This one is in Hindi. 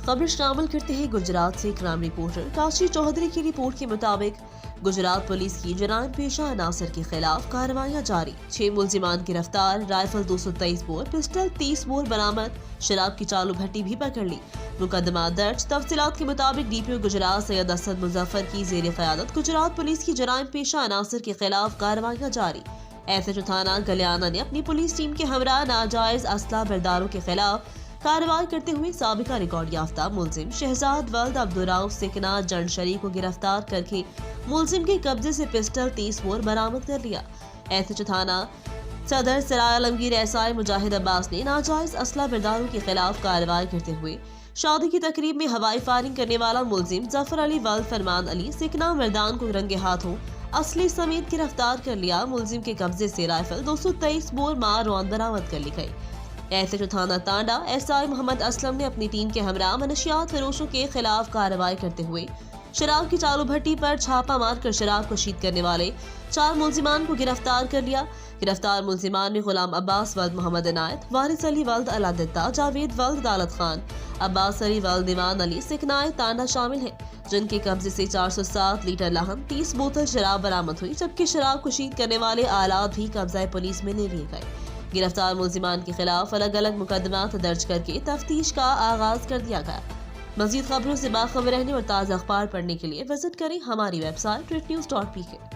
खबर शामिल करते हैं गुजरात से क्राइम रिपोर्टर काशी चौधरी की रिपोर्ट के मुताबिक गुजरात पुलिस की जराइम पेशा अनासर के खिलाफ कार्रवाइयां जारी। 6 मुलजिमान गिरफ्तार, राइफल 223 बोर, पिस्टल 30 बोर बरामद, शराब की चालू भट्टी भी पकड़ ली। मुकदमा दर्ज। तफसीलात के मुताबिक डीपीओ गुजरात सैयद असद मुजफ्फर की जेर क़यादत गुजरात पुलिस की जराइम पेशा अनासर के खिलाफ कार्रवाइयां जारी। एसएचओ थाना गलियाना ने अपनी पुलिस टीम के हमरा नाजायज असला बरदारों के खिलाफ कार्रवाई करते हुए साबिका रिकॉर्ड याफ्ता मुलजिम शहजाद वल्द अब्दुर्राउफ सिकना जनशरी को गिरफ्तार करके मुलजिम के कब्जे से पिस्टल 30 बोर बरामद कर लिया। एसएचओ थाना सदर सराय आलमगीर एसआई मुजाहिद अब्बास ने नाजायज असला बरदारों के खिलाफ कार्रवाई करते हुए शादी की तकरीब में हवाई फायरिंग करने वाला मुलजिम जफर अली वल्द फरमान अली सिकना मर्दान को रंगे हाथों असली समेत गिरफ्तार कर लिया। मुलजिम के कब्जे से राइफल 223 बोर मार रौंद बरामद कर ली गई। एसएचओ थाना तांडा एसआई मोहम्मद असलम ने अपनी टीम के हमरा मनशियात फरोशों के खिलाफ कार्रवाई करते हुए शराब की चालू भट्टी पर छापा मारकर शराब कशीद करने वाले 4 मुलजिमान को गिरफ्तार कर लिया। गिरफ्तार मुलजिमान में गुलाम अब्बास वल्द मोहम्मद इनायत, वारिस अली वल्द अलादित्ता, जावेद वल्द दालत खान, अब्बास अली वल्द दीवान अली सिकनाए तांडा शामिल हैं, जिनके कब्जे से 407 लीटर लहम 30 बोतल शराब बरामद हुई, जबकि शराब कशीद करने वाले आलात भी कब्जा पुलिस में ले लिए गए। गिरफ्तार मुलजिमान के खिलाफ अलग अलग मुकदमात दर्ज करके तफ्तीश का आगाज कर दिया गया। मजीद खबरों से बाखबर रहने और ताज़ा अखबार पढ़ने के लिए विजिट करें हमारी वेबसाइट rednews.pk।